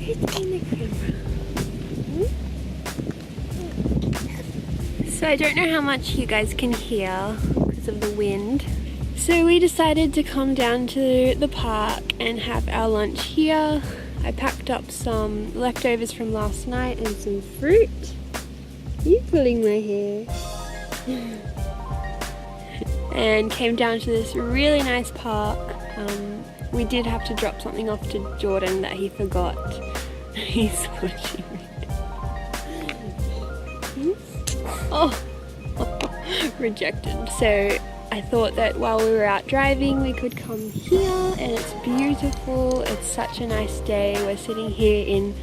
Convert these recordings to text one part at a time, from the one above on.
It's in the camera. So I don't know how much you guys can hear because of the wind. So we decided to come down to the park and have our lunch here. I packed up some leftovers from last night and some fruit. Are you pulling my hair? And came down to this really nice park. We did have to drop something off to Jordan that he forgot. He's watching me. Oh, rejected. So I thought that while we were out driving we could come here, and it's beautiful. It's such a nice day. We're sitting here in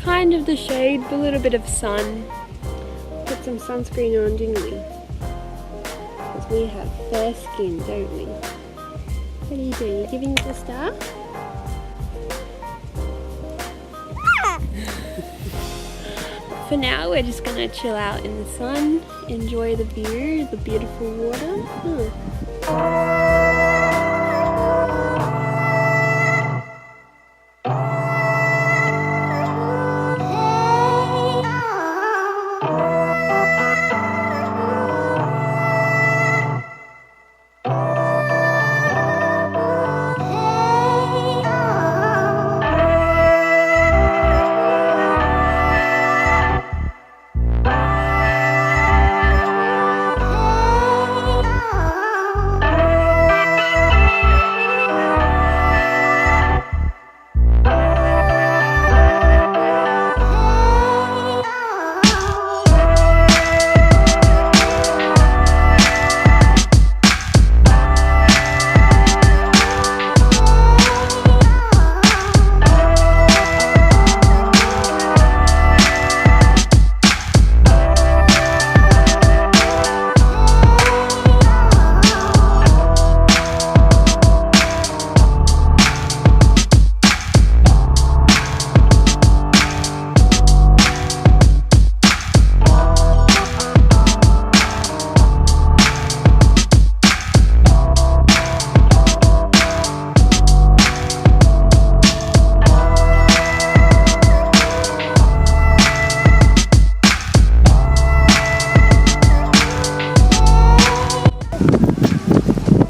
kind of the shade, a little bit of sun. Put some sunscreen on, didn't we? Because we have fair skin, don't we? What are you doing? You giving it a star? For now, we're just gonna chill out in the sun, enjoy the view, the beautiful water.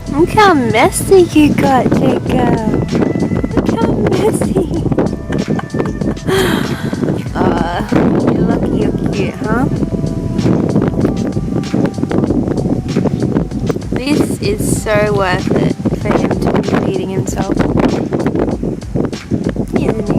Look how messy you got, Jacob. Look how messy. You're lucky you're cute, huh? This is so worth it for him to be feeding himself. Isn't he?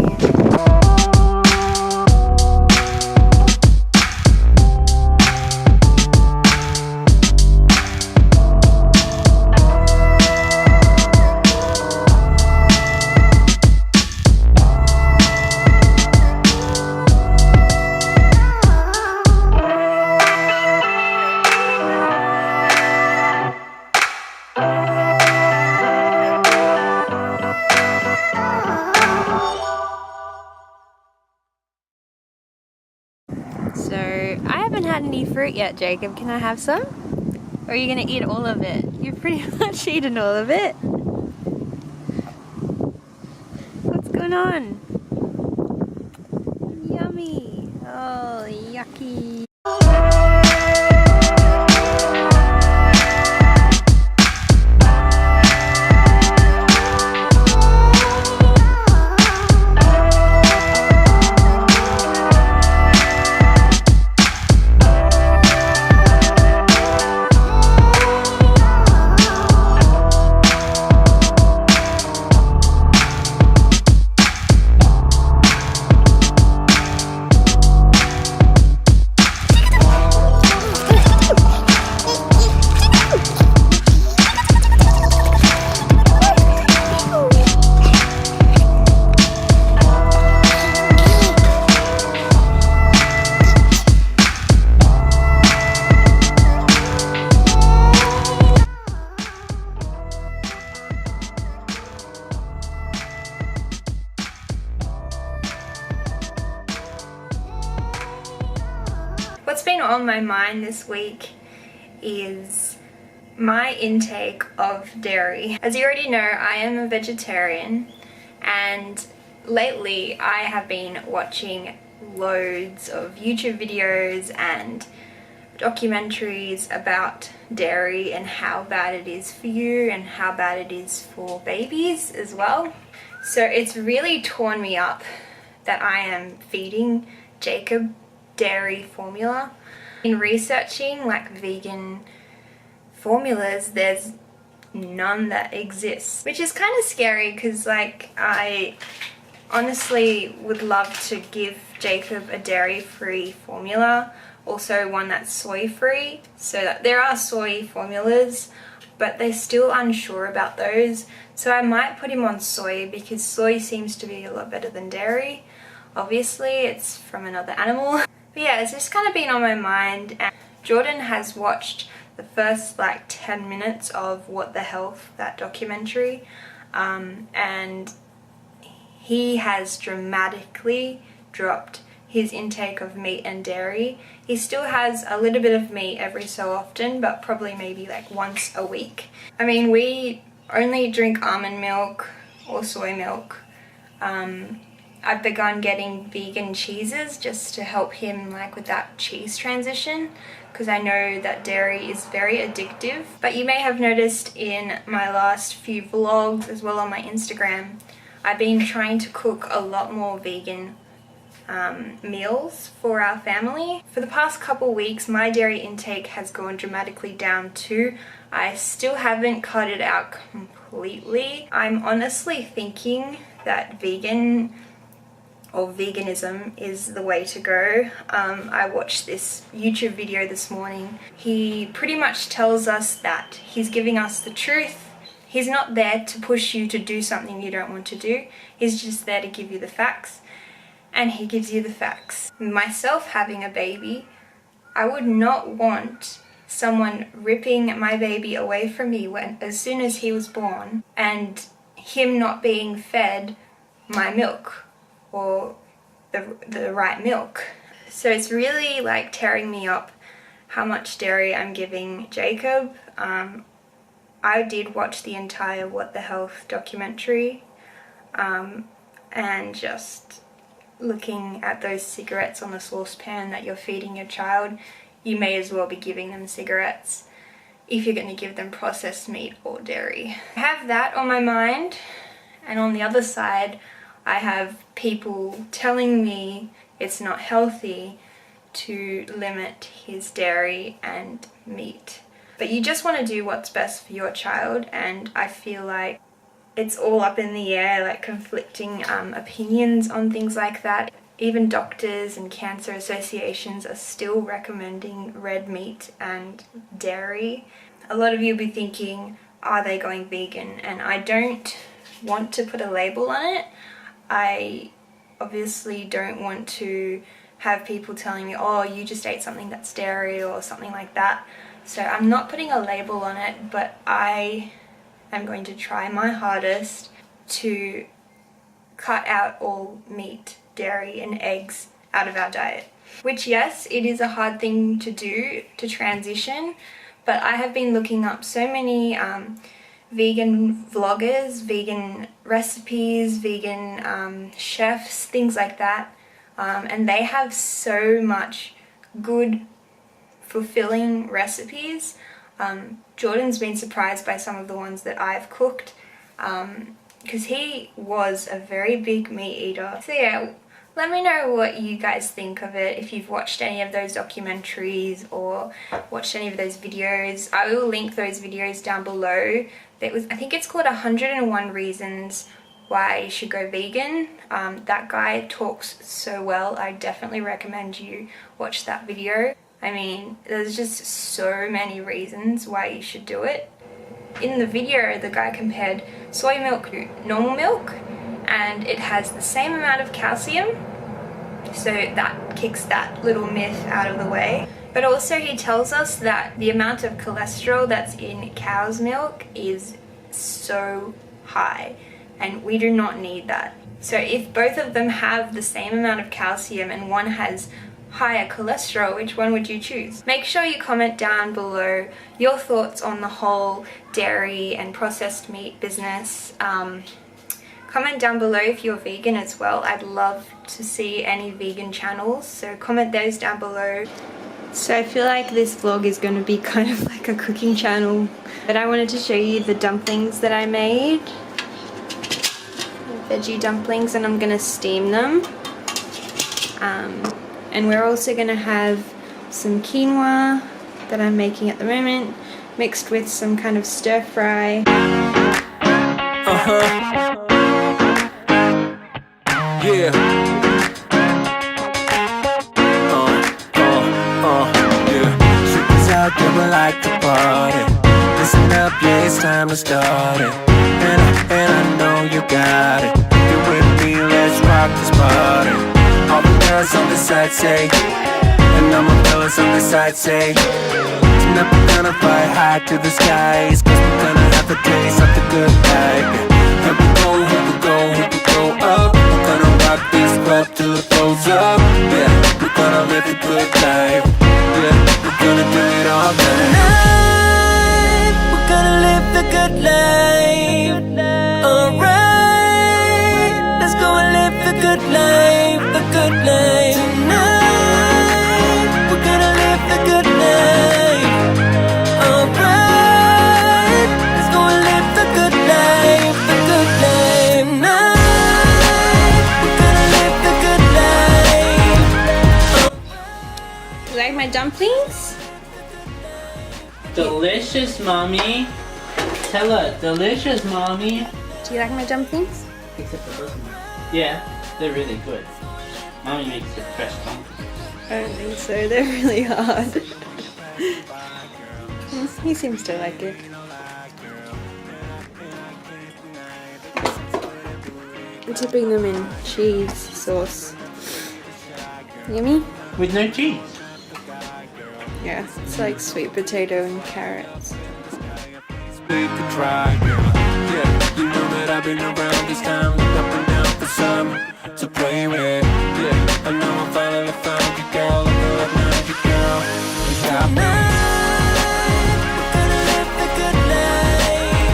So, I haven't had any fruit yet, Jacob. Can I have some? Or are you going to eat all of it? You've pretty much eaten all of it. What's going on? Yummy. Oh, yucky. What's been on my mind this week is my intake of dairy. As you already know, I am a vegetarian, and lately I have been watching loads of YouTube videos and documentaries about dairy and how bad it is for you and how bad it is for babies as well. So it's really torn me up that I am feeding Jacob dairy formula. In researching like vegan formulas, there's none that exists, which is kind of scary because like I honestly would love to give Jacob a dairy-free formula, also one that's soy-free. So that there are soy formulas, but they're still unsure about those. So I might put him on soy because soy seems to be a lot better than dairy. Obviously, it's from another animal. But yeah, it's just kind of been on my mind. And Jordan has watched the first like 10 minutes of What the Health, that documentary, and he has dramatically dropped his intake of meat and dairy. He still has a little bit of meat every so often, but probably maybe like once a week. I mean, we only drink almond milk or soy milk. I've begun getting vegan cheeses just to help him like with that cheese transition, because I know that dairy is very addictive. But you may have noticed in my last few vlogs as well on my Instagram, I've been trying to cook a lot more vegan meals for our family. For the past couple weeks, my dairy intake has gone dramatically down too. I still haven't cut it out completely. I'm honestly thinking that veganism is the way to go. I watched this YouTube video this morning. He pretty much tells us that he's giving us the truth. He's not there to push you to do something you don't want to do. He's just there to give you the facts. And he gives you the facts. Myself having a baby, I would not want someone ripping my baby away from me as soon as he was born and him not being fed my milk or the right milk. So it's really like tearing me up how much dairy I'm giving Jacob. I did watch the entire What the Health documentary, and just looking at those cigarettes on the saucepan that you're feeding your child, you may as well be giving them cigarettes if you're going to give them processed meat or dairy. I have that on my mind, and on the other side I have people telling me it's not healthy to limit his dairy and meat. But you just want to do what's best for your child, and I feel like it's all up in the air, like conflicting opinions on things like that. Even doctors and cancer associations are still recommending red meat and dairy. A lot of you will be thinking, are they going vegan? And I don't want to put a label on it. I obviously don't want to have people telling me, oh, you just ate something that's dairy or something like that. So I'm not putting a label on it, but I am going to try my hardest to cut out all meat, dairy and eggs out of our diet. Which, yes, it is a hard thing to do, to transition, but I have been looking up so many vegan vloggers, vegan recipes, vegan chefs, things like that, and they have so much good, fulfilling recipes. Jordan's been surprised by some of the ones that I've cooked, because he was a very big meat eater. So yeah, let me know what you guys think of it, if you've watched any of those documentaries or watched any of those videos. I will link those videos down below. I think it's called 101 Reasons Why You Should Go Vegan. That guy talks so well. I definitely recommend you watch that video. I mean, there's just so many reasons why you should do it. In the video, the guy compared soy milk to normal milk, and it has the same amount of calcium, so that kicks that little myth out of the way. But also he tells us that the amount of cholesterol that's in cow's milk is so high, and we do not need that. So if both of them have the same amount of calcium and one has higher cholesterol, which one would you choose? Make sure you comment down below your thoughts on the whole dairy and processed meat business. Comment down below if you're vegan as well. I'd love to see any vegan channels, so comment those down below. So I feel like this vlog is going to be kind of like a cooking channel, but I wanted to show you the dumplings that I made. Veggie dumplings, and I'm going to steam them. And we're also going to have some quinoa that I'm making at the moment, mixed with some kind of stir fry. Yeah. Yeah. Shit out there, we like to party. Listen up, yeah, it's time to start it. And I know you got it. Get with me, let's rock this party. All the girls on the side say, and all my fellas on the side say, tonight we're gonna fly high to the skies, 'cause we're gonna have a taste of the good life. Here we go, here we go, here we go up. We're gonna rock this club till it blows up. Yeah, we're gonna live a good life. Yeah, we're gonna do it all night. Tonight, we're gonna live the good life. Alright, let's go and live the good life, the good life. Tonight, we're gonna live the good life. Alright, let's go and live the good life, the good life. Tonight, we're gonna live the good life. You like my dumplings? Delicious, mommy. Tell her, delicious, mommy. Do you like my dumplings? Except for those ones. Yeah, they're really good. Mommy makes it fresh dumplings. I don't think so, they're really hard. He seems to like it. I'm dipping them in cheese sauce. Yummy? With no cheese. Yeah, it's like sweet potato and carrots. We could try, yeah. You know that I've been around this time, look up and down for some to play with. Yeah, I know I finally found